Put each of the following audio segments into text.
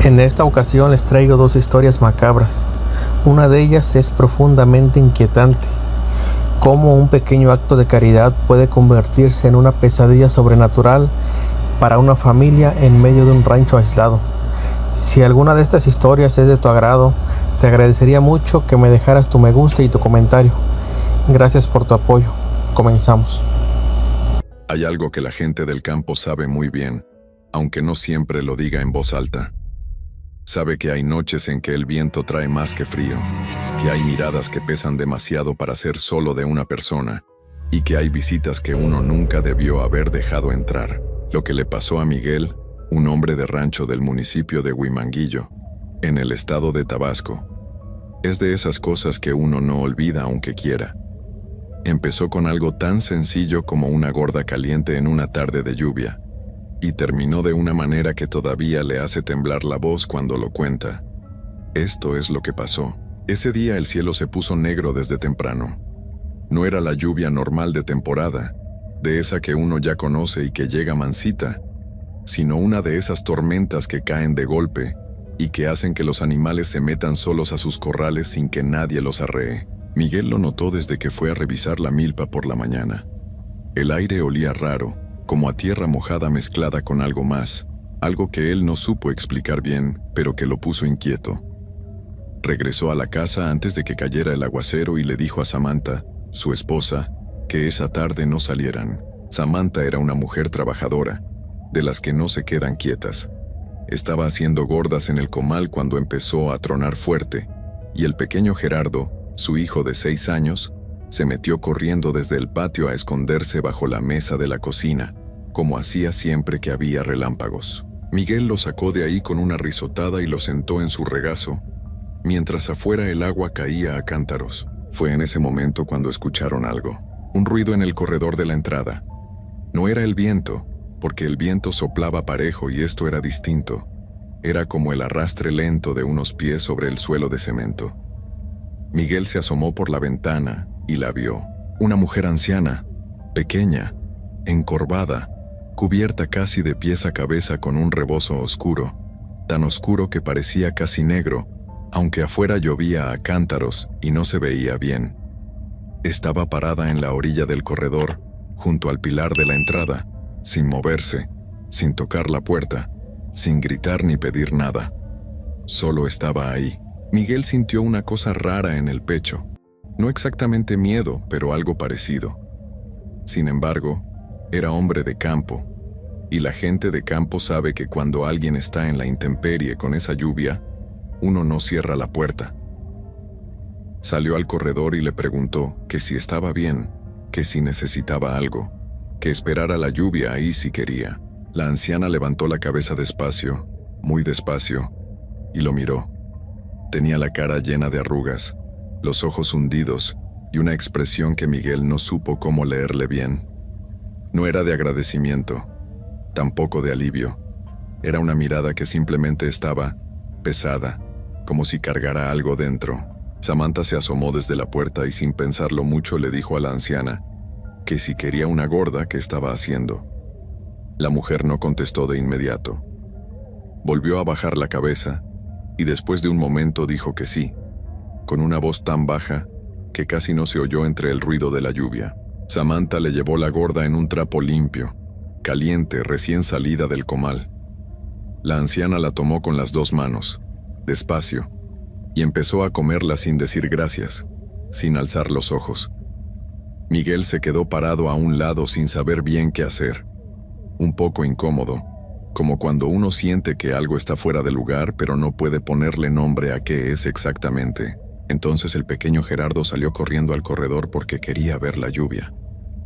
En esta ocasión les traigo dos historias macabras. Una de ellas es profundamente inquietante. Cómo un pequeño acto de caridad puede convertirse en una pesadilla sobrenatural para una familia en medio de un rancho aislado. Si alguna de estas historias es de tu agrado, te agradecería mucho que me dejaras tu me gusta y tu comentario. Gracias por tu apoyo. Comenzamos. Hay algo que la gente del campo sabe muy bien, aunque no siempre lo diga en voz alta. Sabe que hay noches en que el viento trae más que frío, que hay miradas que pesan demasiado para ser solo de una persona, y que hay visitas que uno nunca debió haber dejado entrar. Lo que le pasó a Miguel, un hombre de rancho del municipio de Huimanguillo, en el estado de Tabasco, es de esas cosas que uno no olvida aunque quiera. Empezó con algo tan sencillo como una gorda caliente en una tarde de lluvia, y terminó de una manera que todavía le hace temblar la voz cuando lo cuenta. Esto es lo que pasó. Ese día el cielo se puso negro desde temprano. No era la lluvia normal de temporada, de esa que uno ya conoce y que llega mansita, sino una de esas tormentas que caen de golpe y que hacen que los animales se metan solos a sus corrales sin que nadie los arree. Miguel lo notó desde que fue a revisar la milpa por la mañana. El aire olía raro, como a tierra mojada mezclada con algo más, algo que él no supo explicar bien, pero que lo puso inquieto. Regresó a la casa antes de que cayera el aguacero y le dijo a Samantha, su esposa, que esa tarde no salieran. Samantha era una mujer trabajadora, de las que no se quedan quietas. Estaba haciendo gordas en el comal cuando empezó a tronar fuerte, y el pequeño Gerardo, su hijo de 6 años, se metió corriendo desde el patio a esconderse bajo la mesa de la cocina, como hacía siempre que había relámpagos. Miguel lo sacó de ahí con una risotada y lo sentó en su regazo, mientras afuera el agua caía a cántaros. Fue en ese momento cuando escucharon algo, un ruido en el corredor de la entrada. No era el viento, porque el viento soplaba parejo y esto era distinto. Era como el arrastre lento de unos pies sobre el suelo de cemento. Miguel se asomó por la ventana y la vio. Una mujer anciana, pequeña, encorvada, cubierta casi de pies a cabeza con un rebozo oscuro, tan oscuro que parecía casi negro, aunque afuera llovía a cántaros y no se veía bien. Estaba parada en la orilla del corredor, junto al pilar de la entrada, sin moverse, sin tocar la puerta, sin gritar ni pedir nada. Solo estaba ahí. Miguel sintió una cosa rara en el pecho. No exactamente miedo, pero algo parecido. Sin embargo, era hombre de campo, y la gente de campo sabe que cuando alguien está en la intemperie con esa lluvia, uno no cierra la puerta. Salió al corredor y le preguntó que si estaba bien, que si necesitaba algo, que esperara la lluvia ahí si quería. La anciana levantó la cabeza despacio, muy despacio, y lo miró. Tenía la cara llena de arrugas, los ojos hundidos y una expresión que Miguel no supo cómo leerle bien. No era de agradecimiento, tampoco de alivio. Era una mirada que simplemente estaba pesada, como si cargara algo dentro. Samantha se asomó desde la puerta y sin pensarlo mucho le dijo a la anciana que si quería una gorda, ¿qué estaba haciendo? La mujer no contestó de inmediato. Volvió a bajar la cabeza y después de un momento dijo que sí, con una voz tan baja que casi no se oyó entre el ruido de la lluvia. Samantha le llevó la gorda en un trapo limpio, caliente, recién salida del comal. La anciana la tomó con las 2 manos, despacio, y empezó a comerla sin decir gracias, sin alzar los ojos. Miguel se quedó parado a un lado sin saber bien qué hacer, un poco incómodo, como cuando uno siente que algo está fuera de lugar pero no puede ponerle nombre a qué es exactamente. Entonces el pequeño Gerardo salió corriendo al corredor porque quería ver la lluvia.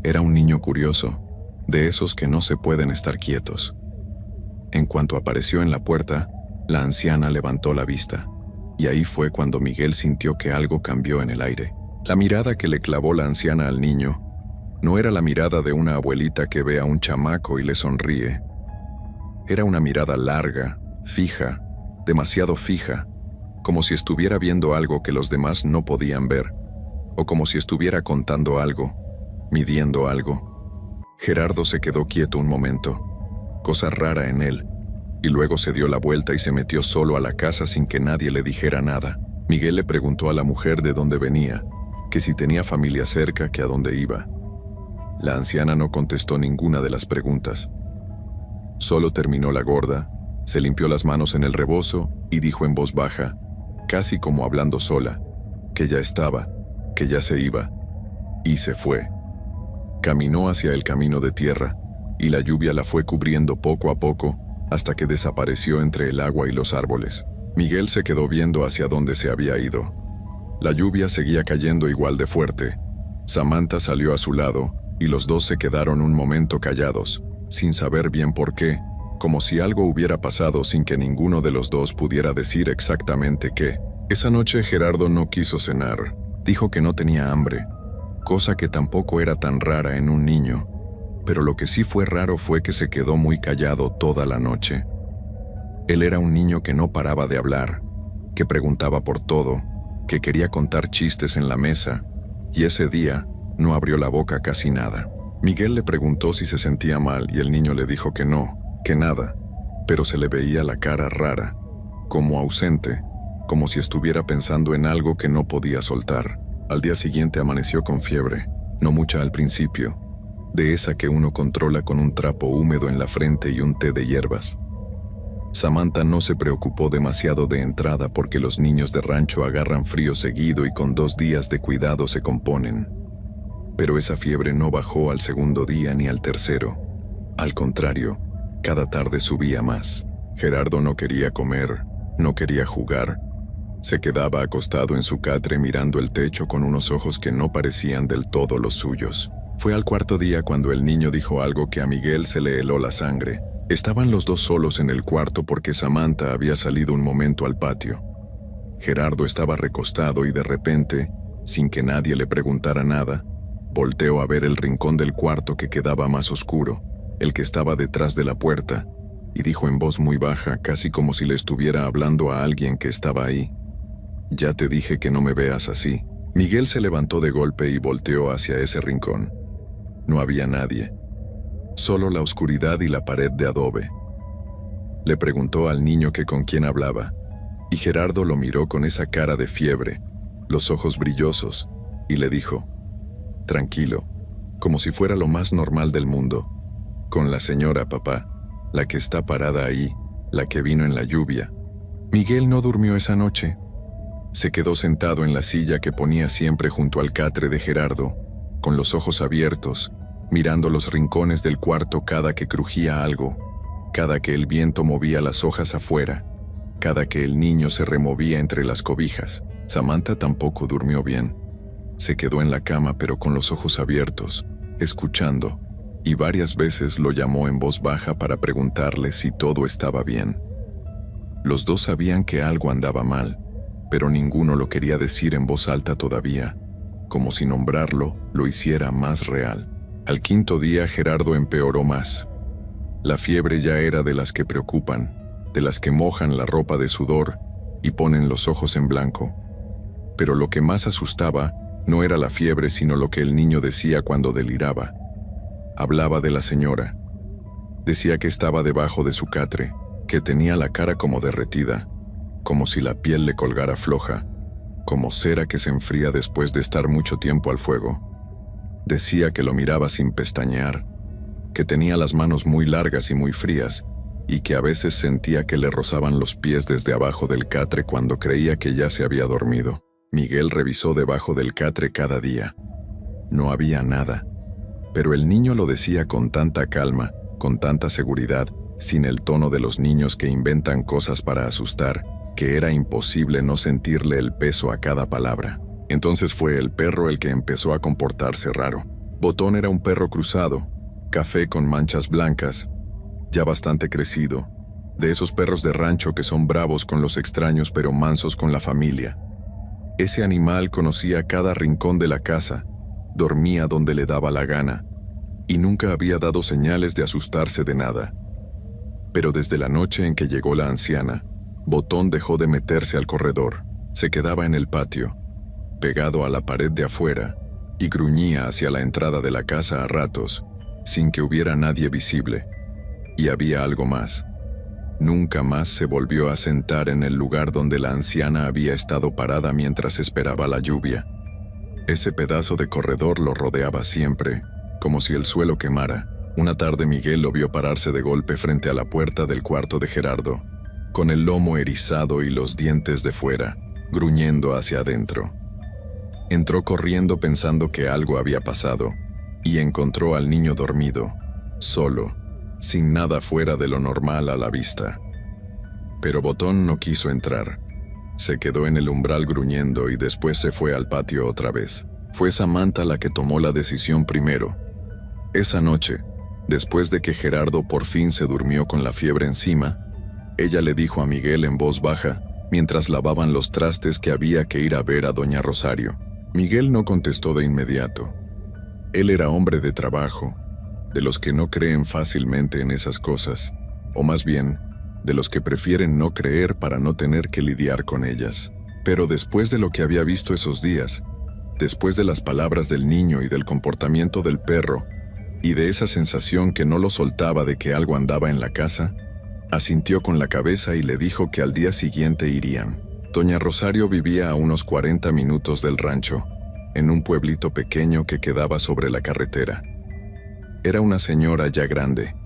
Era un niño curioso, de esos que no se pueden estar quietos. En cuanto apareció en la puerta, la anciana levantó la vista, y ahí fue cuando Miguel sintió que algo cambió en el aire. La mirada que le clavó la anciana al niño no era la mirada de una abuelita que ve a un chamaco y le sonríe. Era una mirada larga, fija, demasiado fija, como si estuviera viendo algo que los demás no podían ver, o como si estuviera contando algo, midiendo algo. Gerardo se quedó quieto un momento, cosa rara en él, y luego se dio la vuelta y se metió solo a la casa sin que nadie le dijera nada. Miguel le preguntó a la mujer de dónde venía, que si tenía familia cerca, que a dónde iba. La anciana no contestó ninguna de las preguntas. Solo terminó la gorda, se limpió las manos en el rebozo y dijo en voz baja, casi como hablando sola, que ya estaba, que ya se iba, y se fue. Caminó hacia el camino de tierra, y la lluvia la fue cubriendo poco a poco hasta que desapareció entre el agua y los árboles. Miguel se quedó viendo hacia dónde se había ido. La lluvia seguía cayendo igual de fuerte. Samantha salió a su lado, y los dos se quedaron un momento callados, sin saber bien por qué, como si algo hubiera pasado sin que ninguno de los dos pudiera decir exactamente qué. Esa noche Gerardo no quiso cenar. Dijo que no tenía hambre, cosa que tampoco era tan rara en un niño, pero lo que sí fue raro fue que se quedó muy callado toda la noche. Él era un niño que no paraba de hablar, que preguntaba por todo, que quería contar chistes en la mesa, y ese día no abrió la boca casi nada. Miguel le preguntó si se sentía mal y el niño le dijo que no, que nada, pero se le veía la cara rara, como ausente, como si estuviera pensando en algo que no podía soltar. Al día siguiente amaneció con fiebre, no mucha al principio, de esa que uno controla con un trapo húmedo en la frente y un té de hierbas. Samantha no se preocupó demasiado de entrada porque los niños de rancho agarran frío seguido y con 2 días de cuidado se componen. Pero esa fiebre no bajó al segundo día ni al tercero. Al contrario, cada tarde subía más. Gerardo no quería comer, no quería jugar. Se quedaba acostado en su catre mirando el techo con unos ojos que no parecían del todo los suyos. Fue al 4.º día cuando el niño dijo algo que a Miguel se le heló la sangre. Estaban los dos solos en el cuarto porque Samantha había salido un momento al patio. Gerardo estaba recostado y de repente, sin que nadie le preguntara nada, volteó a ver el rincón del cuarto que quedaba más oscuro, el que estaba detrás de la puerta, y dijo en voz muy baja, casi como si le estuviera hablando a alguien que estaba ahí: «Ya te dije que no me veas así». Miguel se levantó de golpe y volteó hacia ese rincón. No había nadie. Solo la oscuridad y la pared de adobe. Le preguntó al niño que con quién hablaba, y Gerardo lo miró con esa cara de fiebre, los ojos brillosos, y le dijo, tranquilo, como si fuera lo más normal del mundo: «Con la señora, papá, la que está parada ahí, la que vino en la lluvia». Miguel no durmió esa noche. Se quedó sentado en la silla que ponía siempre junto al catre de Gerardo, con los ojos abiertos, mirando los rincones del cuarto cada que crujía algo, cada que el viento movía las hojas afuera, cada que el niño se removía entre las cobijas. Samantha tampoco durmió bien. Se quedó en la cama pero con los ojos abiertos, escuchando, y varias veces lo llamó en voz baja para preguntarle si todo estaba bien. Los dos sabían que algo andaba mal, pero ninguno lo quería decir en voz alta todavía, como si nombrarlo lo hiciera más real. Al 5.º día Gerardo empeoró más. La fiebre ya era de las que preocupan, de las que mojan la ropa de sudor y ponen los ojos en blanco. Pero lo que más asustaba no era la fiebre, sino lo que el niño decía cuando deliraba. Hablaba de la señora. Decía que estaba debajo de su catre, que tenía la cara como derretida, como si la piel le colgara floja, como cera que se enfría después de estar mucho tiempo al fuego. Decía que lo miraba sin pestañear, que tenía las manos muy largas y muy frías, y que a veces sentía que le rozaban los pies desde abajo del catre cuando creía que ya se había dormido. Miguel revisó debajo del catre cada día. No había nada, pero el niño lo decía con tanta calma, con tanta seguridad, sin el tono de los niños que inventan cosas para asustar, que era imposible no sentirle el peso a cada palabra. Entonces fue el perro el que empezó a comportarse raro. Botón era un perro cruzado, café con manchas blancas, ya bastante crecido, de esos perros de rancho que son bravos con los extraños pero mansos con la familia. Ese animal conocía cada rincón de la casa, dormía donde le daba la gana, y nunca había dado señales de asustarse de nada. Pero desde la noche en que llegó la anciana, Botón dejó de meterse al corredor, se quedaba en el patio, pegado a la pared de afuera, y gruñía hacia la entrada de la casa a ratos, sin que hubiera nadie visible. Y había algo más. Nunca más se volvió a sentar en el lugar donde la anciana había estado parada mientras esperaba la lluvia. Ese pedazo de corredor lo rodeaba siempre, como si el suelo quemara. Una tarde Miguel lo vio pararse de golpe frente a la puerta del cuarto de Gerardo, con el lomo erizado y los dientes de fuera, gruñendo hacia adentro. Entró corriendo pensando que algo había pasado, y encontró al niño dormido, solo, sin nada fuera de lo normal a la vista. Pero Botón no quiso entrar. Se quedó en el umbral gruñendo y después se fue al patio otra vez. Fue Samantha la que tomó la decisión primero. Esa noche, después de que Gerardo por fin se durmió con la fiebre encima, ella le dijo a Miguel en voz baja, mientras lavaban los trastes, que había que ir a ver a doña Rosario. Miguel no contestó de inmediato. Él era hombre de trabajo, de los que no creen fácilmente en esas cosas, o más bien, de los que prefieren no creer para no tener que lidiar con ellas. Pero después de lo que había visto esos días, después de las palabras del niño y del comportamiento del perro, y de esa sensación que no lo soltaba de que algo andaba en la casa, asintió con la cabeza y le dijo que al día siguiente irían. Doña Rosario vivía a unos 40 minutos del rancho, en un pueblito pequeño que quedaba sobre la carretera. Era una señora ya grande,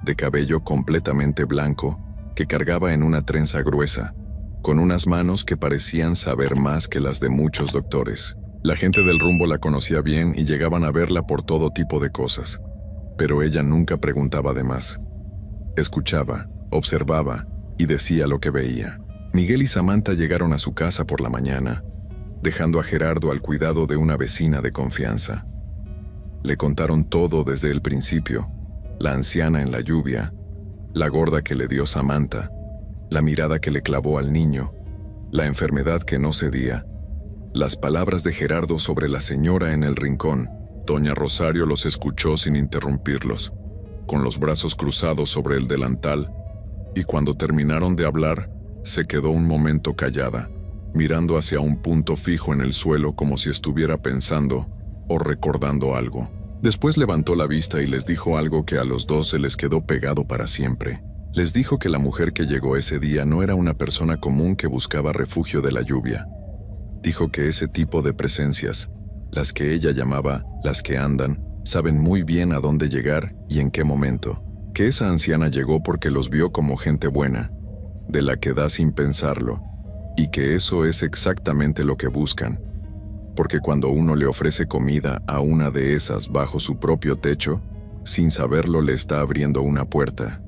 de cabello completamente blanco, que cargaba en una trenza gruesa, con unas manos que parecían saber más que las de muchos doctores. La gente del rumbo la conocía bien y llegaban a verla por todo tipo de cosas, pero ella nunca preguntaba de más. Escuchaba, observaba y decía lo que veía. Miguel y Samantha llegaron a su casa por la mañana, dejando a Gerardo al cuidado de una vecina de confianza. Le contaron todo desde el principio: la anciana en la lluvia, la gorda que le dio Samantha, la mirada que le clavó al niño, la enfermedad que no cedía, las palabras de Gerardo sobre la señora en el rincón. Doña Rosario los escuchó sin interrumpirlos, con los brazos cruzados sobre el delantal, y cuando terminaron de hablar, se quedó un momento callada, mirando hacia un punto fijo en el suelo como si estuviera pensando o recordando algo. Después levantó la vista y les dijo algo que a los dos se les quedó pegado para siempre. Les dijo que la mujer que llegó ese día no era una persona común que buscaba refugio de la lluvia. Dijo que ese tipo de presencias, las que ella llamaba las que andan, saben muy bien a dónde llegar y en qué momento. Que esa anciana llegó porque los vio como gente buena, de la que da sin pensarlo, y que eso es exactamente lo que buscan. Porque cuando uno le ofrece comida a una de esas bajo su propio techo, sin saberlo le está abriendo una puerta.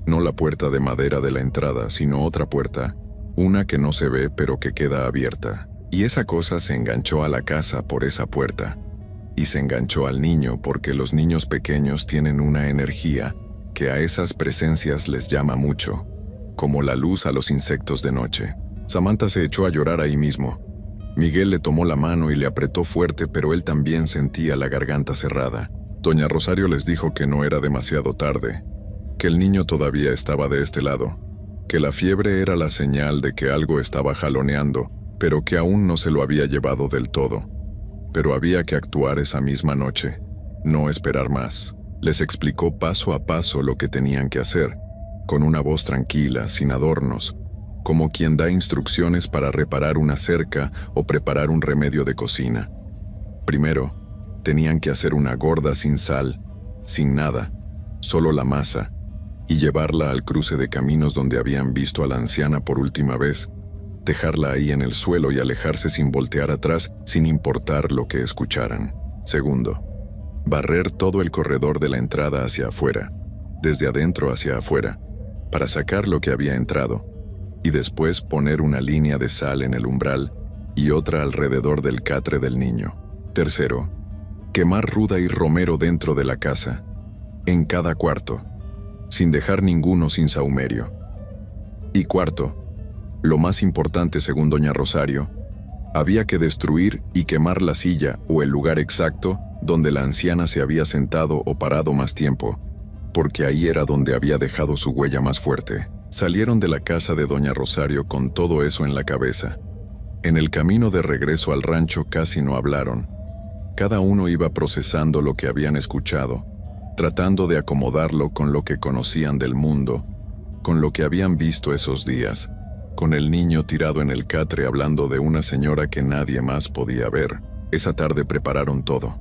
No la puerta de madera de la entrada, sino otra puerta, una que no se ve pero que queda abierta. Y esa cosa se enganchó a la casa por esa puerta, y se enganchó al niño porque los niños pequeños tienen una energía que a esas presencias les llama mucho, como la luz a los insectos de noche. Samantha se echó a llorar ahí mismo. Miguel le tomó la mano y le apretó fuerte, pero él también sentía la garganta cerrada. Doña Rosario les dijo que no era demasiado tarde, que el niño todavía estaba de este lado, que la fiebre era la señal de que algo estaba jaloneando, pero que aún no se lo había llevado del todo. Pero había que actuar esa misma noche, no esperar más. Les explicó paso a paso lo que tenían que hacer, con una voz tranquila, sin adornos, como quien da instrucciones para reparar una cerca o preparar un remedio de cocina. Primero, tenían que hacer una gorda sin sal, sin nada, solo la masa, y llevarla al cruce de caminos donde habían visto a la anciana por última vez, dejarla ahí en el suelo y alejarse sin voltear atrás, sin importar lo que escucharan. Segundo, barrer todo el corredor de la entrada hacia afuera, desde adentro hacia afuera, para sacar lo que había entrado, y después poner una línea de sal en el umbral y otra alrededor del catre del niño. Tercero, quemar ruda y romero dentro de la casa, en cada cuarto, sin dejar ninguno sin sahumerio. Y cuarto, lo más importante según doña Rosario, había que destruir y quemar la silla o el lugar exacto donde la anciana se había sentado o parado más tiempo, porque ahí era donde había dejado su huella más fuerte. Salieron de la casa de doña Rosario con todo eso en la cabeza. En el camino de regreso al rancho casi no hablaron. Cada uno iba procesando lo que habían escuchado, tratando de acomodarlo con lo que conocían del mundo, con lo que habían visto esos días, con el niño tirado en el catre hablando de una señora que nadie más podía ver. Esa tarde prepararon todo.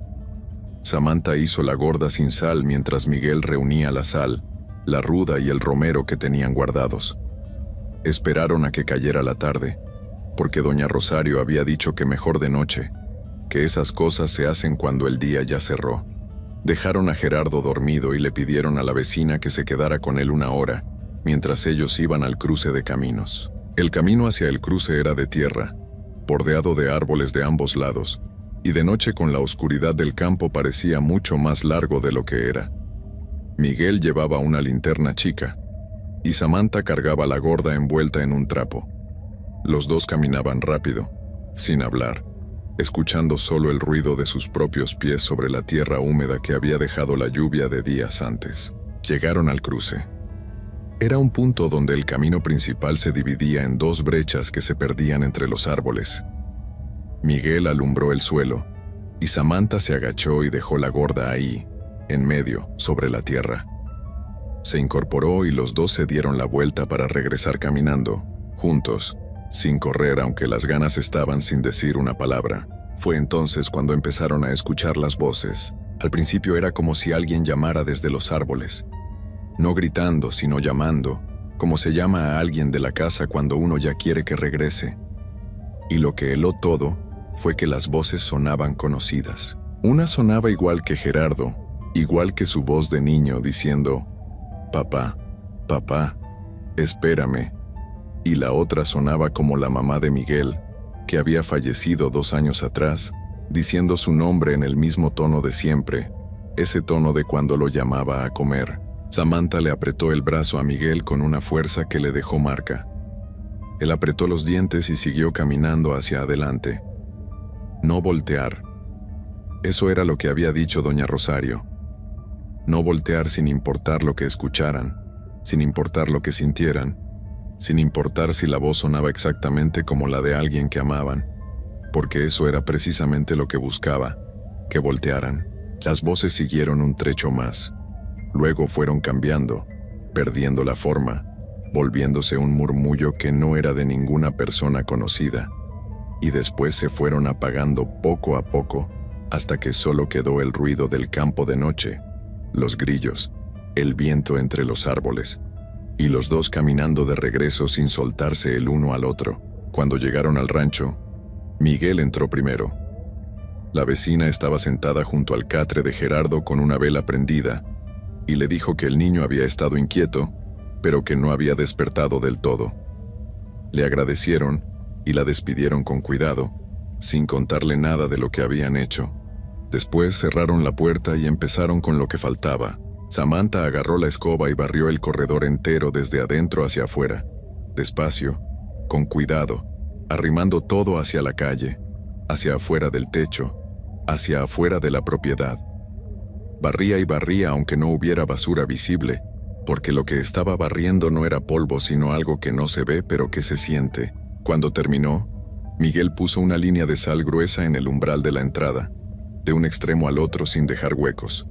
Samantha hizo la gorda sin sal mientras Miguel reunía la sal, la ruda y el romero que tenían guardados. Esperaron a que cayera la tarde, porque doña Rosario había dicho que mejor de noche, que esas cosas se hacen cuando el día ya cerró. Dejaron a Gerardo dormido y le pidieron a la vecina que se quedara con él una hora, mientras ellos iban al cruce de caminos. El camino hacia el cruce era de tierra, bordeado de árboles de ambos lados, y de noche con la oscuridad del campo parecía mucho más largo de lo que era. Miguel llevaba una linterna chica, y Samantha cargaba la gorda envuelta en un trapo. Los dos caminaban rápido, sin hablar, escuchando solo el ruido de sus propios pies sobre la tierra húmeda que había dejado la lluvia de días antes. Llegaron al cruce. Era un punto donde el camino principal se dividía en dos brechas que se perdían entre los árboles. Miguel alumbró el suelo, y Samantha se agachó y dejó la gorda ahí, en medio, sobre la tierra. Se incorporó y los dos se dieron la vuelta para regresar caminando, juntos, sin correr aunque las ganas estaban sin decir una palabra. Fue entonces cuando empezaron a escuchar las voces. Al principio era como si alguien llamara desde los árboles. No gritando, sino llamando, como se llama a alguien de la casa cuando uno ya quiere que regrese. Y lo que heló todo fue que las voces sonaban conocidas. Una sonaba igual que Gerardo, igual que su voz de niño diciendo, «Papá, papá, espérame». Y la otra sonaba como la mamá de Miguel, que había fallecido 2 años atrás, diciendo su nombre en el mismo tono de siempre, ese tono de cuando lo llamaba a comer. Samantha le apretó el brazo a Miguel con una fuerza que le dejó marca. Él apretó los dientes y siguió caminando hacia adelante. No voltear. Eso era lo que había dicho doña Rosario. No voltear sin importar lo que escucharan, sin importar lo que sintieran, sin importar si la voz sonaba exactamente como la de alguien que amaban, porque eso era precisamente lo que buscaba, que voltearan. Las voces siguieron un trecho más. Luego fueron cambiando, perdiendo la forma, volviéndose un murmullo que no era de ninguna persona conocida, y después se fueron apagando poco a poco hasta que solo quedó el ruido del campo de noche, los grillos, el viento entre los árboles, y los dos caminando de regreso sin soltarse el uno al otro. Cuando llegaron al rancho, Miguel entró primero. La vecina estaba sentada junto al catre de Gerardo con una vela prendida, y le dijo que el niño había estado inquieto, pero que no había despertado del todo. Le agradecieron y la despidieron con cuidado, sin contarle nada de lo que habían hecho. Después cerraron la puerta y empezaron con lo que faltaba. Samantha agarró la escoba y barrió el corredor entero desde adentro hacia afuera, despacio, con cuidado, arrimando todo hacia la calle, hacia afuera del techo, hacia afuera de la propiedad. Barría y barría aunque no hubiera basura visible, porque lo que estaba barriendo no era polvo sino algo que no se ve pero que se siente. Cuando terminó, Miguel puso una línea de sal gruesa en el umbral de la entrada, de un extremo al otro sin dejar huecos.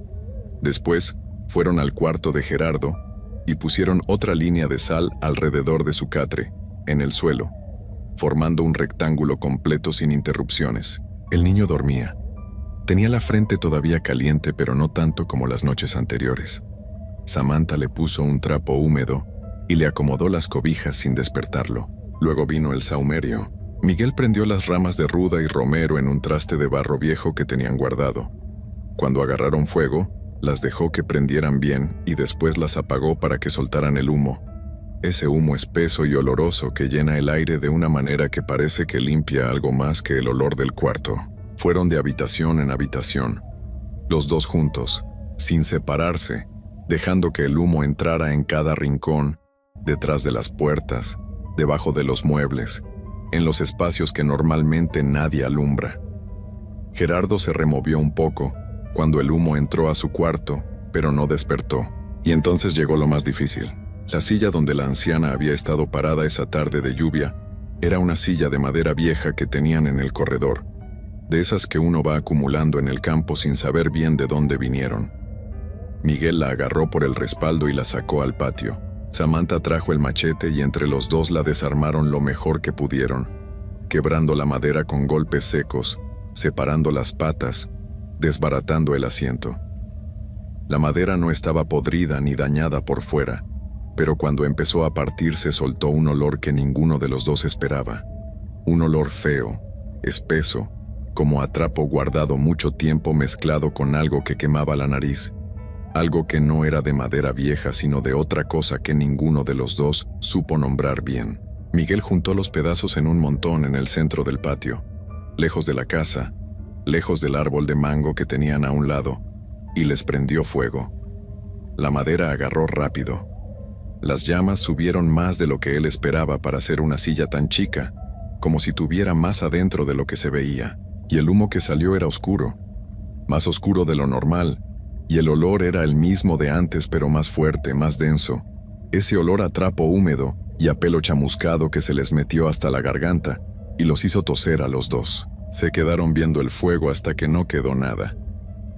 Después, fueron al cuarto de Gerardo y pusieron otra línea de sal alrededor de su catre, en el suelo, formando un rectángulo completo sin interrupciones. El niño dormía. Tenía la frente todavía caliente, pero no tanto como las noches anteriores. Samantha le puso un trapo húmedo y le acomodó las cobijas sin despertarlo. Luego vino el sahumerio. Miguel prendió las ramas de ruda y romero en un traste de barro viejo que tenían guardado. Cuando agarraron fuego, las dejó que prendieran bien y después las apagó para que soltaran el humo. Ese humo espeso y oloroso que llena el aire de una manera que parece que limpia algo más que el olor del cuarto. Fueron de habitación en habitación, los dos juntos, sin separarse, dejando que el humo entrara en cada rincón, detrás de las puertas, debajo de los muebles, en los espacios que normalmente nadie alumbra. Gerardo se removió un poco cuando el humo entró a su cuarto, pero no despertó. Y entonces llegó lo más difícil. La silla donde la anciana había estado parada esa tarde de lluvia era una silla de madera vieja que tenían en el corredor, de esas que uno va acumulando en el campo sin saber bien de dónde vinieron. Miguel la agarró por el respaldo y la sacó al patio. Samantha trajo el machete y entre los dos la desarmaron lo mejor que pudieron, quebrando la madera con golpes secos, separando las patas, desbaratando el asiento. La madera no estaba podrida ni dañada por fuera, pero cuando empezó a partirse soltó un olor que ninguno de los dos esperaba. Un olor feo, espeso, como a trapo guardado mucho tiempo mezclado con algo que quemaba la nariz. Algo que no era de madera vieja sino de otra cosa que ninguno de los dos supo nombrar bien. Miguel juntó los pedazos en un montón en el centro del patio, lejos de la casa, lejos del árbol de mango que tenían a un lado, y les prendió fuego. La madera agarró rápido. Las llamas subieron más de lo que él esperaba para hacer una silla tan chica, como si tuviera más adentro de lo que se veía, y el humo que salió era oscuro, más oscuro de lo normal, y el olor era el mismo de antes pero más fuerte, más denso, ese olor a trapo húmedo y a pelo chamuscado que se les metió hasta la garganta y los hizo toser a los dos. Se quedaron viendo el fuego hasta que no quedó nada,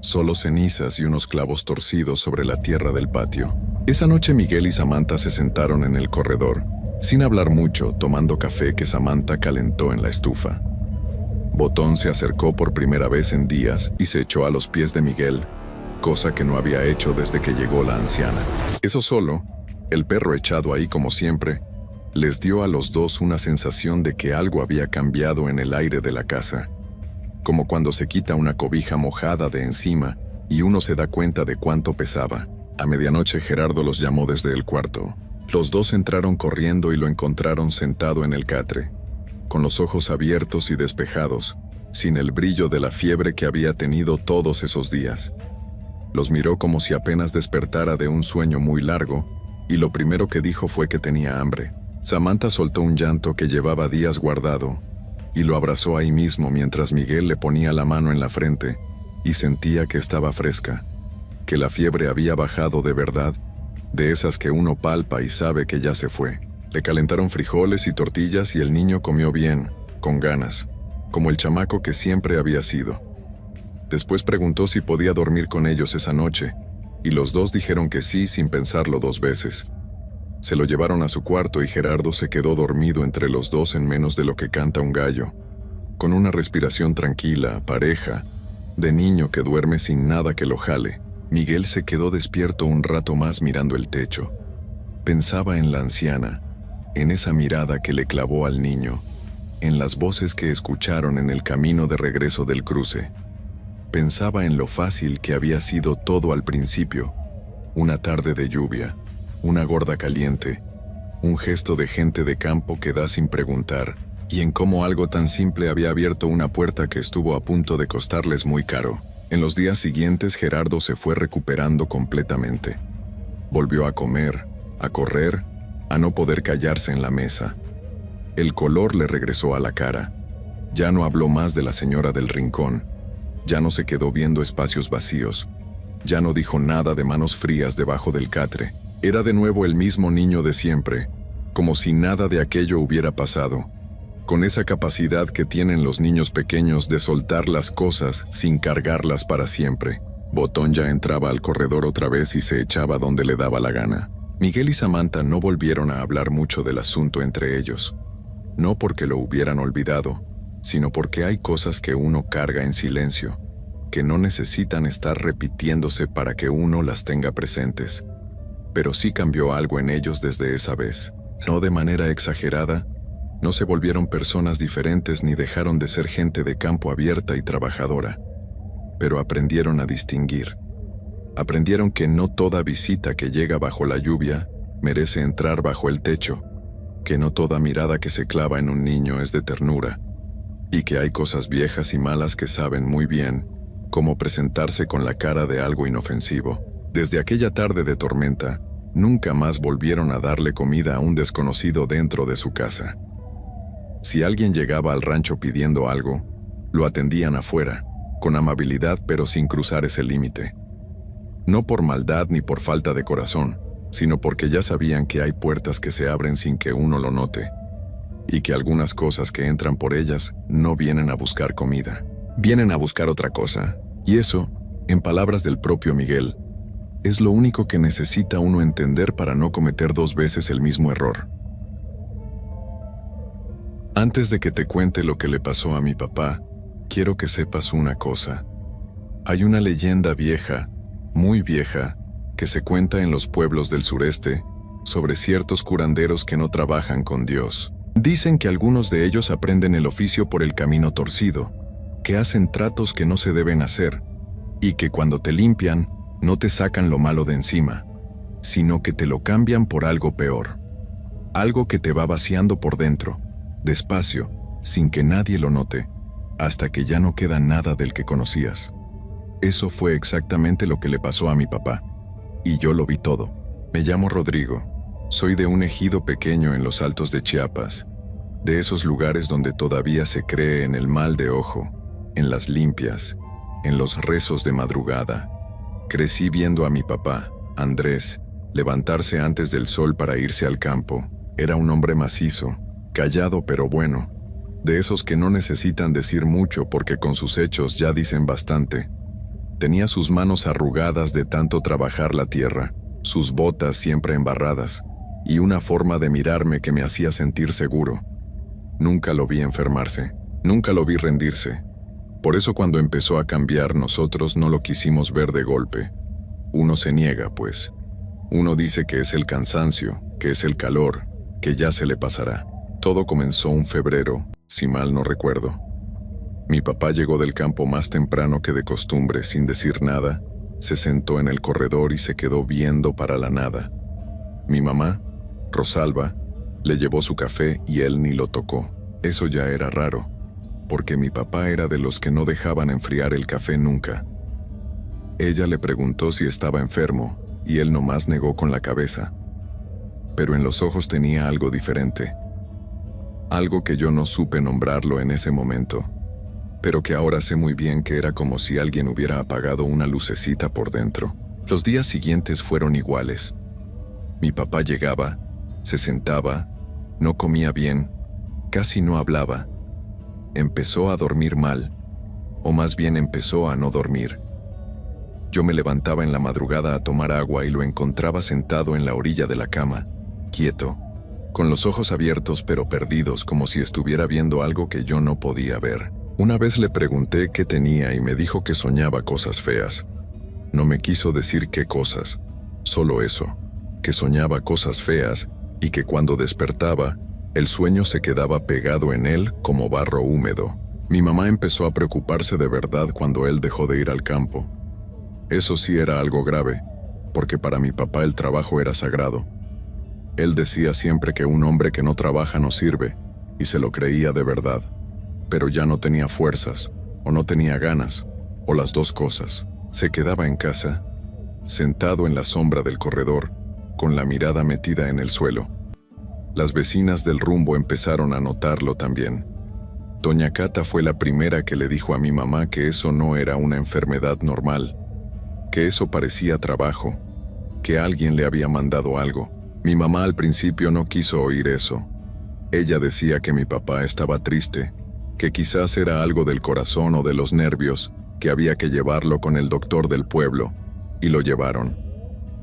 solo cenizas y unos clavos torcidos sobre la tierra del patio. Esa noche Miguel y Samantha se sentaron en el corredor, sin hablar mucho, tomando café que Samantha calentó en la estufa. Botón se acercó por primera vez en días y se echó a los pies de Miguel, cosa que no había hecho desde que llegó la anciana. Eso solo, el perro echado ahí como siempre, les dio a los dos una sensación de que algo había cambiado en el aire de la casa, como cuando se quita una cobija mojada de encima y uno se da cuenta de cuánto pesaba. A medianoche Gerardo los llamó desde el cuarto. Los dos entraron corriendo y lo encontraron sentado en el catre, con los ojos abiertos y despejados, sin el brillo de la fiebre que había tenido todos esos días. Los miró como si apenas despertara de un sueño muy largo, y lo primero que dijo fue que tenía hambre. Samantha soltó un llanto que llevaba días guardado, y lo abrazó ahí mismo mientras Miguel le ponía la mano en la frente, y sentía que estaba fresca, que la fiebre había bajado de verdad, de esas que uno palpa y sabe que ya se fue. Le calentaron frijoles y tortillas y el niño comió bien, con ganas, como el chamaco que siempre había sido. Después preguntó si podía dormir con ellos esa noche, y los dos dijeron que sí sin pensarlo dos veces. Se lo llevaron a su cuarto y Gerardo se quedó dormido entre los dos en menos de lo que canta un gallo, con una respiración tranquila, pareja, de niño que duerme sin nada que lo jale. Miguel se quedó despierto un rato más mirando el techo. Pensaba en la anciana, en esa mirada que le clavó al niño, en las voces que escucharon en el camino de regreso del cruce. Pensaba en lo fácil que había sido todo al principio, una tarde de lluvia, una gorda caliente, un gesto de gente de campo que da sin preguntar, y en cómo algo tan simple había abierto una puerta que estuvo a punto de costarles muy caro. En los días siguientes Gerardo se fue recuperando completamente. Volvió a comer, a correr, a no poder callarse en la mesa. El color le regresó a la cara. Ya no habló más de la señora del rincón. Ya no se quedó viendo espacios vacíos. Ya no dijo nada de manos frías debajo del catre. Era de nuevo el mismo niño de siempre, como si nada de aquello hubiera pasado, con esa capacidad que tienen los niños pequeños de soltar las cosas sin cargarlas para siempre. Botón ya entraba al corredor otra vez y se echaba donde le daba la gana. Miguel y Samantha no volvieron a hablar mucho del asunto entre ellos. No porque lo hubieran olvidado, sino porque hay cosas que uno carga en silencio, que no necesitan estar repitiéndose para que uno las tenga presentes. Pero sí cambió algo en ellos desde esa vez. No de manera exagerada, no se volvieron personas diferentes ni dejaron de ser gente de campo abierta y trabajadora, pero aprendieron a distinguir. Aprendieron que no toda visita que llega bajo la lluvia merece entrar bajo el techo, que no toda mirada que se clava en un niño es de ternura, y que hay cosas viejas y malas que saben muy bien cómo presentarse con la cara de algo inofensivo. Desde aquella tarde de tormenta, nunca más volvieron a darle comida a un desconocido dentro de su casa. Si alguien llegaba al rancho pidiendo algo, lo atendían afuera, con amabilidad pero sin cruzar ese límite. No por maldad ni por falta de corazón, sino porque ya sabían que hay puertas que se abren sin que uno lo note, y que algunas cosas que entran por ellas no vienen a buscar comida, vienen a buscar otra cosa. Y eso, en palabras del propio Miguel, Es lo único que necesita uno entender para no cometer 2 veces el mismo error. Antes de que te cuente lo que le pasó a mi papá, quiero que sepas una cosa. Hay una leyenda vieja, muy vieja, que se cuenta en los pueblos del sureste sobre ciertos curanderos que no trabajan con Dios. Dicen que algunos de ellos aprenden el oficio por el camino torcido, que hacen tratos que no se deben hacer, y que cuando te limpian, no te sacan lo malo de encima, sino que te lo cambian por algo peor. Algo que te va vaciando por dentro, despacio, sin que nadie lo note, hasta que ya no queda nada del que conocías. Eso fue exactamente lo que le pasó a mi papá, y yo lo vi todo. Me llamo Rodrigo, soy de un ejido pequeño en los altos de Chiapas, de esos lugares donde todavía se cree en el mal de ojo, en las limpias, en los rezos de madrugada. Crecí viendo a mi papá, Andrés, levantarse antes del sol para irse al campo. Era un hombre macizo, callado pero bueno, de esos que no necesitan decir mucho porque con sus hechos ya dicen bastante. Tenía sus manos arrugadas de tanto trabajar la tierra, sus botas siempre embarradas, y una forma de mirarme que me hacía sentir seguro. Nunca lo vi enfermarse, nunca lo vi rendirse. Por eso cuando empezó a cambiar nosotros no lo quisimos ver de golpe. Uno se niega, pues. Uno dice que es el cansancio, que es el calor, que ya se le pasará. Todo comenzó un febrero, si mal no recuerdo. Mi papá llegó del campo más temprano que de costumbre, sin decir nada, se sentó en el corredor y se quedó viendo para la nada. Mi mamá, Rosalba, le llevó su café y él ni lo tocó. Eso ya era raro, porque mi papá era de los que no dejaban enfriar el café nunca. Ella le preguntó si estaba enfermo, y él nomás negó con la cabeza. Pero en los ojos tenía algo diferente. Algo que yo no supe nombrarlo en ese momento, pero que ahora sé muy bien que era como si alguien hubiera apagado una lucecita por dentro. Los días siguientes fueron iguales. Mi papá llegaba, se sentaba, no comía bien, casi no hablaba. Empezó a dormir mal, o más bien empezó a no dormir. Yo me levantaba en la madrugada a tomar agua y lo encontraba sentado en la orilla de la cama, quieto, con los ojos abiertos pero perdidos, como si estuviera viendo algo que yo no podía ver. Una vez le pregunté qué tenía y me dijo que soñaba cosas feas. No me quiso decir qué cosas, solo eso, que soñaba cosas feas y que cuando despertaba, el sueño se quedaba pegado en él como barro húmedo. Mi mamá empezó a preocuparse de verdad cuando él dejó de ir al campo. Eso sí era algo grave, porque para mi papá el trabajo era sagrado. Él decía siempre que un hombre que no trabaja no sirve, y se lo creía de verdad. Pero ya no tenía fuerzas, o no tenía ganas, o las dos cosas. Se quedaba en casa, sentado en la sombra del corredor, con la mirada metida en el suelo. Las vecinas del rumbo empezaron a notarlo también. Doña Cata fue la primera que le dijo a mi mamá que eso no era una enfermedad normal, que eso parecía trabajo, que alguien le había mandado algo. Mi mamá al principio no quiso oír eso. Ella decía que mi papá estaba triste, que quizás era algo del corazón o de los nervios, que había que llevarlo con el doctor del pueblo, y lo llevaron.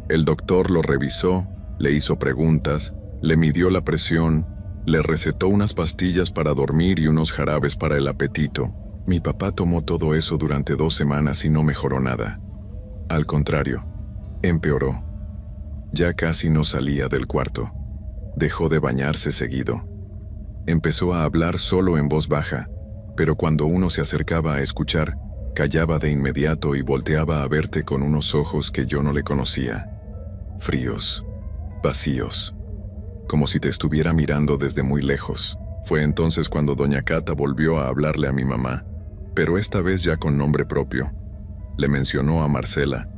El doctor lo revisó, le hizo preguntas, le midió la presión, le recetó unas pastillas para dormir y unos jarabes para el apetito. Mi papá tomó todo eso durante 2 semanas y no mejoró nada. Al contrario, empeoró. Ya casi no salía del cuarto. Dejó de bañarse seguido. Empezó a hablar solo en voz baja, pero cuando uno se acercaba a escuchar, callaba de inmediato y volteaba a verte con unos ojos que yo no le conocía. Fríos, vacíos, como si te estuviera mirando desde muy lejos. Fue entonces cuando doña Cata volvió a hablarle a mi mamá, pero esta vez ya con nombre propio. Le mencionó a Marcela.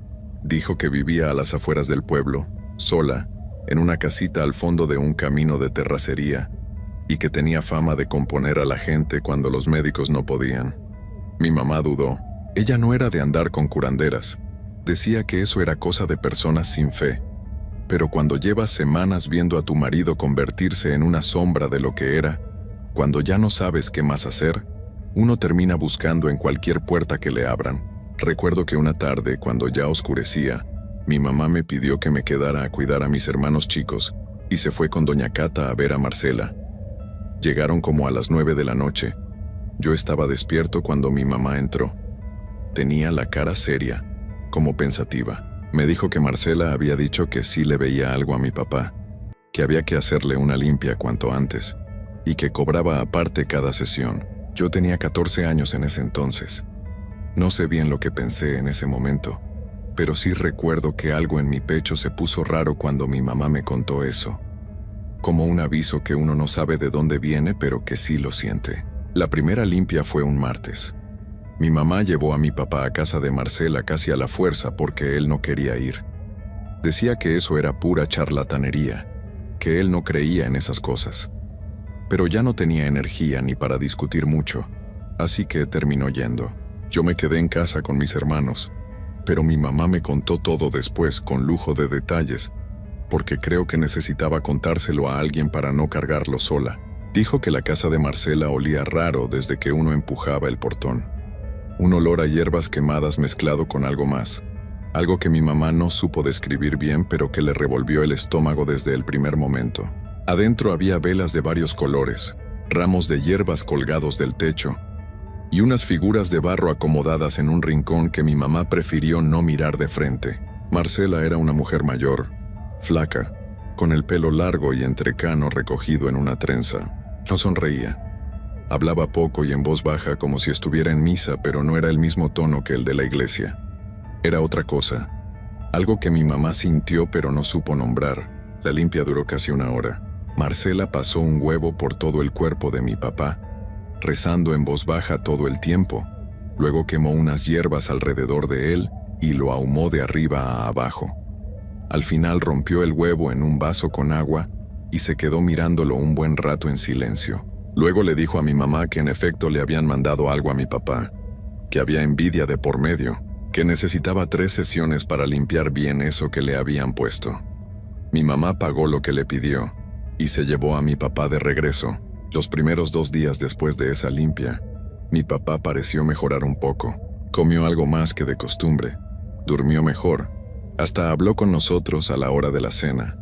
Dijo que vivía a las afueras del pueblo, sola, en una casita al fondo de un camino de terracería, y que tenía fama de componer a la gente cuando los médicos no podían. Mi mamá dudó. Ella no era de andar con curanderas. Decía que eso era cosa de personas sin fe. Pero cuando llevas semanas viendo a tu marido convertirse en una sombra de lo que era, cuando ya no sabes qué más hacer, uno termina buscando en cualquier puerta que le abran. Recuerdo que una tarde, cuando ya oscurecía, Mi mamá me pidió que me quedara a cuidar a mis hermanos chicos y se fue con doña Cata a ver a Marcela. Llegaron como a las 9 de la noche. Yo estaba despierto cuando mi mamá entró. Tenía la cara seria, como pensativa. Me dijo que Marcela había dicho que sí le veía algo a mi papá, que había que hacerle una limpia cuanto antes, y que cobraba aparte cada sesión. Yo tenía 14 años en ese entonces. No sé bien lo que pensé en ese momento, pero sí recuerdo que algo en mi pecho se puso raro cuando mi mamá me contó eso. Como un aviso que uno no sabe de dónde viene, pero que sí lo siente. La primera limpia fue un martes. Mi mamá llevó a mi papá a casa de Marcela casi a la fuerza porque él no quería ir. Decía que eso era pura charlatanería, que él no creía en esas cosas. Pero ya no tenía energía ni para discutir mucho, así que terminó yendo. Yo me quedé en casa con mis hermanos, pero mi mamá me contó todo después con lujo de detalles, porque creo que necesitaba contárselo a alguien para no cargarlo sola. Dijo que la casa de Marcela olía raro desde que uno empujaba el portón. Un olor a hierbas quemadas mezclado con algo más. Algo que mi mamá no supo describir bien, pero que le revolvió el estómago desde el primer momento. Adentro había velas de varios colores, ramos de hierbas colgados del techo, y unas figuras de barro acomodadas en un rincón que mi mamá prefirió no mirar de frente. Marcela era una mujer mayor, flaca, con el pelo largo y entrecano recogido en una trenza. No sonreía. Hablaba poco y en voz baja como si estuviera en misa, pero no era el mismo tono que el de la iglesia. Era otra cosa, algo que mi mamá sintió pero no supo nombrar. La limpia duró casi 1 hora. Marcela pasó un huevo por todo el cuerpo de mi papá, rezando en voz baja todo el tiempo. Luego quemó unas hierbas alrededor de él y lo ahumó de arriba a abajo. Al final rompió el huevo en un vaso con agua y se quedó mirándolo un buen rato en silencio. Luego le dijo a mi mamá que en efecto le habían mandado algo a mi papá, que había envidia de por medio, que necesitaba 3 sesiones para limpiar bien eso que le habían puesto. Mi mamá pagó lo que le pidió y se llevó a mi papá de regreso. Los primeros 2 días después de esa limpia, mi papá pareció mejorar un poco. Comió algo más que de costumbre, durmió mejor, hasta habló con nosotros a la hora de la cena.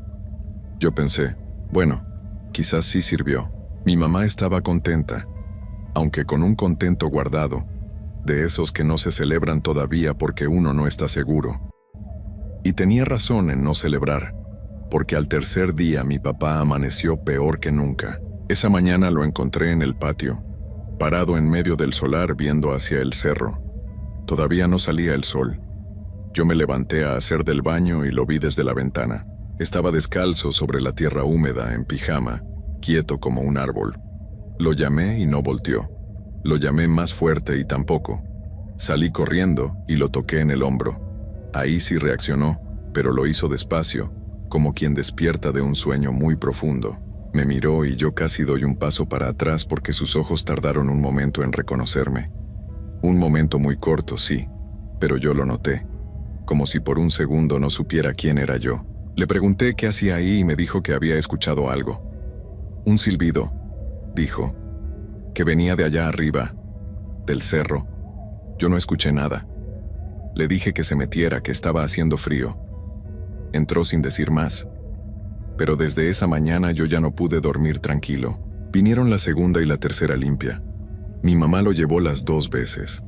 Yo pensé, bueno, quizás sí sirvió. Mi mamá estaba contenta, aunque con un contento guardado, de esos que no se celebran todavía porque uno no está seguro. Y tenía razón en no celebrar, porque al tercer día mi papá amaneció peor que nunca. Esa mañana lo encontré en el patio, parado en medio del solar viendo hacia el cerro. Todavía no salía el sol. Yo me levanté a hacer del baño y lo vi desde la ventana. Estaba descalzo sobre la tierra húmeda, en pijama, quieto como un árbol. Lo llamé y no volteó. Lo llamé más fuerte y tampoco. Salí corriendo y lo toqué en el hombro. Ahí sí reaccionó, pero lo hizo despacio, como quien despierta de un sueño muy profundo. Me miró y yo casi doy un paso para atrás porque sus ojos tardaron un momento en reconocerme. Un momento muy corto, sí, pero yo lo noté, como si por un segundo no supiera quién era yo. Le pregunté qué hacía ahí y me dijo que había escuchado algo. Un silbido, dijo, que venía de allá arriba, del cerro. Yo no escuché nada. Le dije que se metiera, que estaba haciendo frío. Entró sin decir más. Pero desde esa mañana yo ya no pude dormir tranquilo. Vinieron la segunda y la tercera limpia. Mi mamá lo llevó las 2 veces.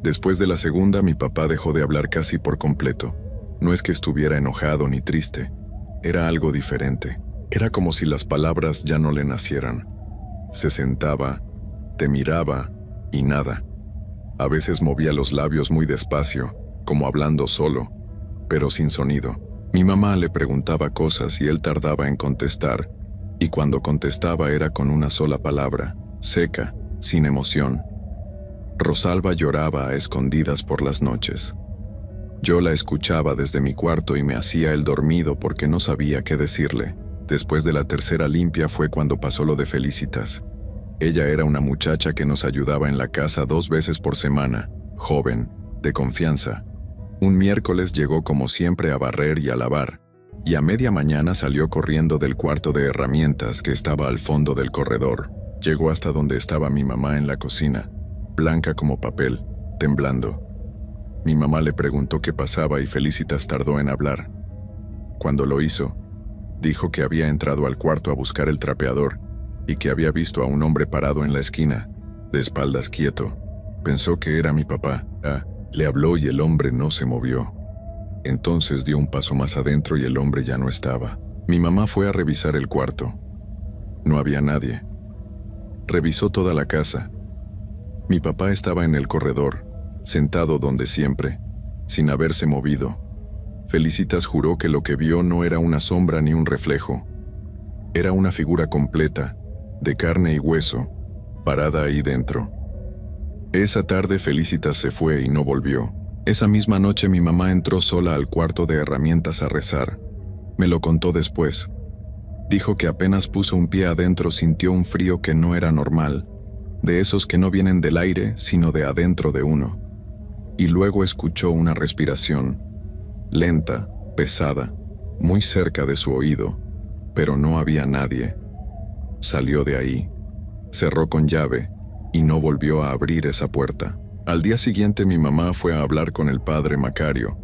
Después de la segunda, mi papá dejó de hablar casi por completo. No es que estuviera enojado ni triste. Era algo diferente. Era como si las palabras ya no le nacieran. Se sentaba, te miraba y nada. A veces movía los labios muy despacio, como hablando solo, pero sin sonido. Mi mamá le preguntaba cosas y él tardaba en contestar, y cuando contestaba era con una sola palabra, seca, sin emoción. Rosalba lloraba a escondidas por las noches. Yo la escuchaba desde mi cuarto y me hacía el dormido porque no sabía qué decirle. Después de la tercera limpia fue cuando pasó lo de Felicitas. Ella era una muchacha que nos ayudaba en la casa 2 veces por semana, joven, de confianza. Un miércoles llegó como siempre a barrer y a lavar, y a media mañana salió corriendo del cuarto de herramientas que estaba al fondo del corredor. Llegó hasta donde estaba mi mamá en la cocina, blanca como papel, temblando. Mi mamá le preguntó qué pasaba y Felicitas tardó en hablar. Cuando lo hizo, dijo que había entrado al cuarto a buscar el trapeador y que había visto a un hombre parado en la esquina, de espaldas quieto. Pensó que era mi papá. Le habló y el hombre no se movió. Entonces dio un paso más adentro y el hombre ya no estaba. Mi mamá fue a revisar el cuarto. No había nadie. Revisó toda la casa. Mi papá estaba en el corredor, sentado donde siempre, sin haberse movido. Felicitas juró que lo que vio no era una sombra ni un reflejo. Era una figura completa, de carne y hueso, parada ahí dentro. Esa tarde Felicitas se fue y no volvió. Esa misma noche mi mamá entró sola al cuarto de herramientas a rezar. Me lo contó después. Dijo que apenas puso un pie adentro sintió un frío que no era normal, de esos que no vienen del aire, sino de adentro de uno. Y luego escuchó una respiración, lenta, pesada, muy cerca de su oído, pero no había nadie. Salió de ahí, cerró con llave y no volvió a abrir esa puerta. Al día siguiente mi mamá fue a hablar con el padre Macario,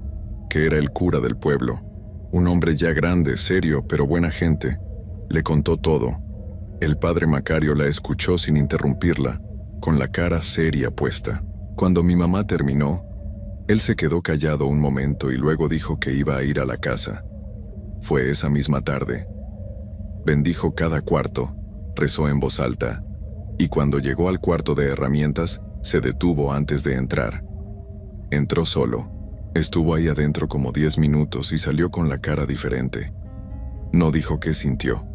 que era el cura del pueblo, un hombre ya grande, serio, pero buena gente. Le contó todo. El padre Macario la escuchó sin interrumpirla, con la cara seria puesta. Cuando mi mamá terminó, él se quedó callado un momento y luego dijo que iba a ir a la casa. Fue esa misma tarde. Bendijo cada cuarto, rezó en voz alta, y cuando llegó al cuarto de herramientas, se detuvo antes de entrar. Entró solo. Estuvo ahí adentro como 10 minutos y salió con la cara diferente. No dijo qué sintió.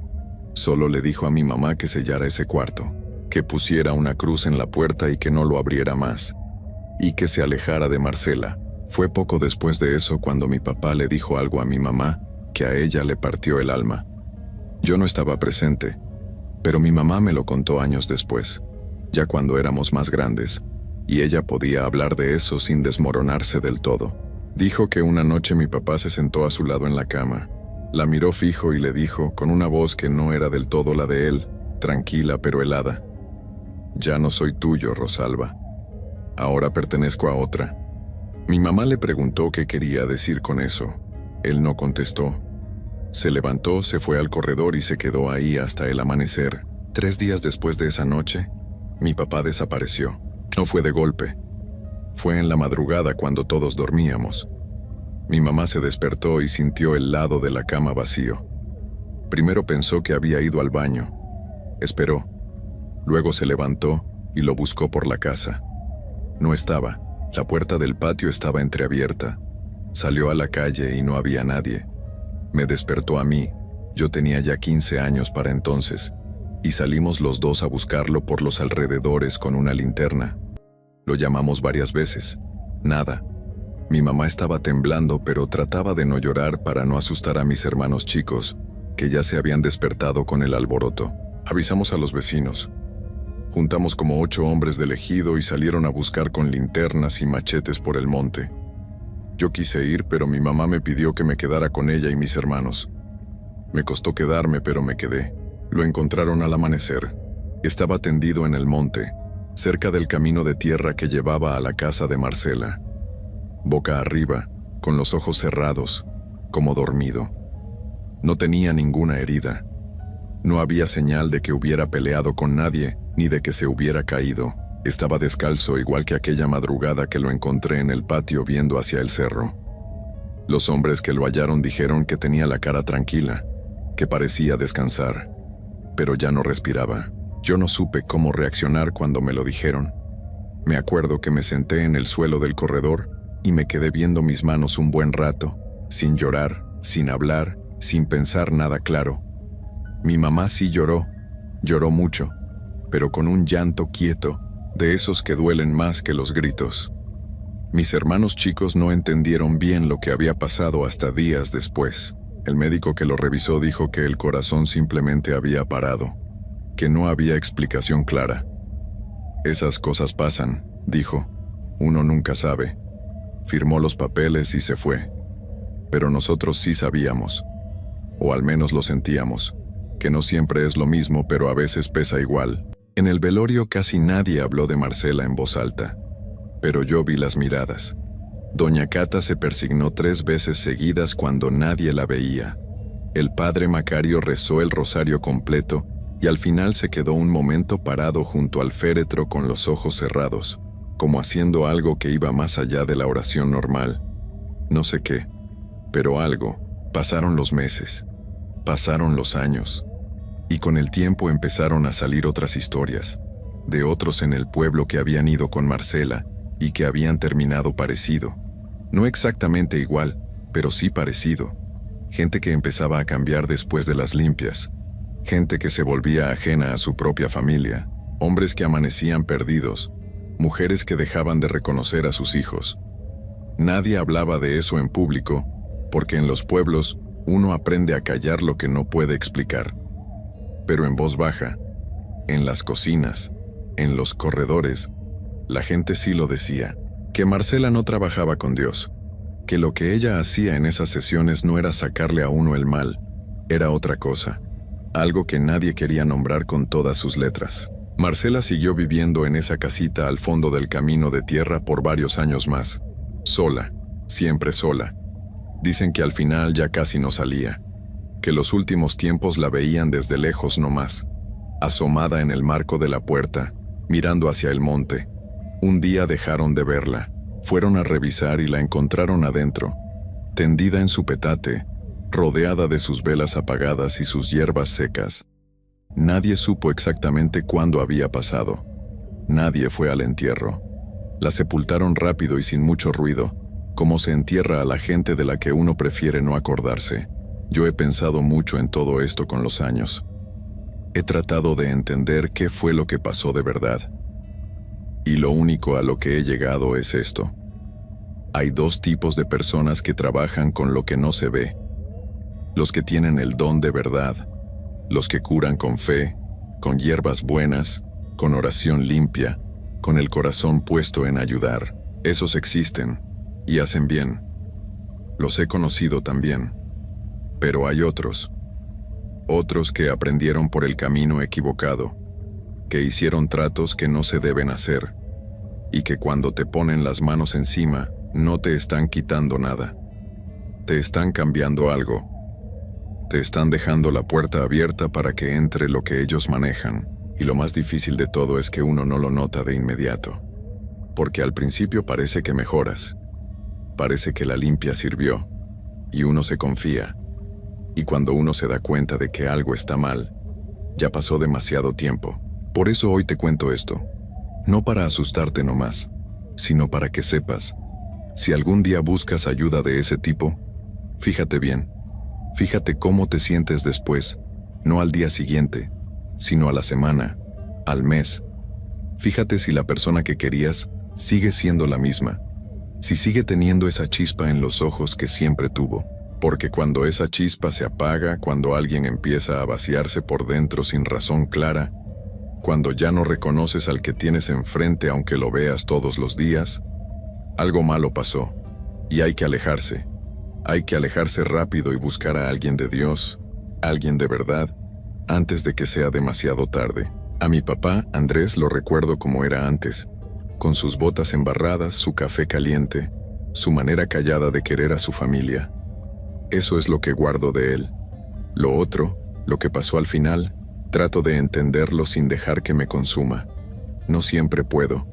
Solo le dijo a mi mamá que sellara ese cuarto, que pusiera una cruz en la puerta y que no lo abriera más, y que se alejara de Marcela. Fue poco después de eso cuando mi papá le dijo algo a mi mamá que a ella le partió el alma. Yo no estaba presente, pero mi mamá me lo contó años después, ya cuando éramos más grandes, y ella podía hablar de eso sin desmoronarse del todo. Dijo que una noche mi papá se sentó a su lado en la cama. La miró fijo y le dijo, con una voz que no era del todo la de él, tranquila pero helada: «Ya no soy tuyo, Rosalba. Ahora pertenezco a otra». Mi mamá le preguntó qué quería decir con eso. Él no contestó. Se levantó, se fue al corredor y se quedó ahí hasta el amanecer. 3 días después de esa noche, mi papá desapareció. No fue de golpe. Fue en la madrugada cuando todos dormíamos. Mi mamá se despertó y sintió el lado de la cama vacío. Primero pensó que había ido al baño. Esperó. Luego se levantó y lo buscó por la casa. No estaba. La puerta del patio estaba entreabierta. Salió a la calle y no había nadie. Me despertó a mí. Yo tenía ya 15 años para entonces, y salimos los dos a buscarlo por los alrededores con una linterna. Lo llamamos varias veces. Nada. Mi mamá estaba temblando, pero trataba de no llorar para no asustar a mis hermanos chicos, que ya se habían despertado con el alboroto. Avisamos a los vecinos. Juntamos como 8 hombres del ejido y salieron a buscar con linternas y machetes por el monte. Yo quise ir, pero mi mamá me pidió que me quedara con ella y mis hermanos. Me costó quedarme, pero me quedé. Lo encontraron al amanecer. Estaba tendido en el monte, cerca del camino de tierra que llevaba a la casa de Marcela. Boca arriba, con los ojos cerrados, como dormido. No tenía ninguna herida. No había señal de que hubiera peleado con nadie, ni de que se hubiera caído. Estaba descalzo igual que aquella madrugada que lo encontré en el patio viendo hacia el cerro. Los hombres que lo hallaron dijeron que tenía la cara tranquila, que parecía descansar, pero ya no respiraba. Yo no supe cómo reaccionar cuando me lo dijeron. Me acuerdo que me senté en el suelo del corredor y me quedé viendo mis manos un buen rato, sin llorar, sin hablar, sin pensar nada claro. Mi mamá sí lloró mucho, pero con un llanto quieto, de esos que duelen más que los gritos. Mis hermanos chicos no entendieron bien lo que había pasado hasta días después. El médico que lo revisó dijo que el corazón simplemente había parado, que no había explicación clara. «Esas cosas pasan», dijo. «Uno nunca sabe». Firmó los papeles y se fue. Pero nosotros sí sabíamos, o al menos lo sentíamos, que no siempre es lo mismo, pero a veces pesa igual. En el velorio casi nadie habló de Marcela en voz alta, pero yo vi las miradas. Doña Cata se persignó 3 veces seguidas cuando nadie la veía. El padre Macario rezó el rosario completo y al final se quedó un momento parado junto al féretro con los ojos cerrados, como haciendo algo que iba más allá de la oración normal. No sé qué, pero algo. Pasaron los meses, pasaron los años, y con el tiempo empezaron a salir otras historias, de otros en el pueblo que habían ido con Marcela y que habían terminado parecido. No exactamente igual, pero sí parecido. Gente que empezaba a cambiar después de las limpias. Gente que se volvía ajena a su propia familia. Hombres que amanecían perdidos. Mujeres que dejaban de reconocer a sus hijos. Nadie hablaba de eso en público, porque en los pueblos uno aprende a callar lo que no puede explicar. Pero en voz baja, en las cocinas, en los corredores, la gente sí lo decía, que Marcela no trabajaba con Dios, que lo que ella hacía en esas sesiones no era sacarle a uno el mal, era otra cosa, algo que nadie quería nombrar con todas sus letras. Marcela siguió viviendo en esa casita al fondo del camino de tierra por varios años más, sola, siempre sola. Dicen que al final ya casi no salía, que los últimos tiempos la veían desde lejos nomás, asomada en el marco de la puerta, mirando hacia el monte. Un día dejaron de verla, fueron a revisar y la encontraron adentro, tendida en su petate, rodeada de sus velas apagadas y sus hierbas secas. Nadie supo exactamente cuándo había pasado. Nadie fue al entierro. La sepultaron rápido y sin mucho ruido, como se entierra a la gente de la que uno prefiere no acordarse. Yo he pensado mucho en todo esto con los años. He tratado de entender qué fue lo que pasó de verdad. Y lo único a lo que he llegado es esto. Hay 2 tipos de personas que trabajan con lo que no se ve. Los que tienen el don de verdad, los que curan con fe, con hierbas buenas, con oración limpia, con el corazón puesto en ayudar. Esos existen, y hacen bien. Los he conocido también. Pero hay otros que aprendieron por el camino equivocado, que hicieron tratos que no se deben hacer, y que cuando te ponen las manos encima, no te están quitando nada. Te están cambiando algo. Te están dejando la puerta abierta para que entre lo que ellos manejan, y lo más difícil de todo es que uno no lo nota de inmediato. Porque al principio parece que mejoras, parece que la limpia sirvió, y uno se confía. Y cuando uno se da cuenta de que algo está mal, ya pasó demasiado tiempo. Por eso hoy te cuento esto, no para asustarte nomás, sino para que sepas, si algún día buscas ayuda de ese tipo, fíjate bien, fíjate cómo te sientes después, no al día siguiente, sino a la semana, al mes. Fíjate si la persona que querías sigue siendo la misma, si sigue teniendo esa chispa en los ojos que siempre tuvo. Porque cuando esa chispa se apaga, cuando alguien empieza a vaciarse por dentro sin razón clara, cuando ya no reconoces al que tienes enfrente aunque lo veas todos los días, algo malo pasó, y hay que alejarse. Hay que alejarse rápido y buscar a alguien de Dios, alguien de verdad, antes de que sea demasiado tarde. A mi papá, Andrés, lo recuerdo como era antes, con sus botas embarradas, su café caliente, su manera callada de querer a su familia. Eso es lo que guardo de él. Lo otro, lo que pasó al final, trato de entenderlo sin dejar que me consuma. No siempre puedo,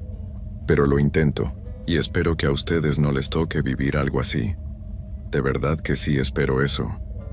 pero lo intento, y espero que a ustedes no les toque vivir algo así. De verdad que sí espero eso.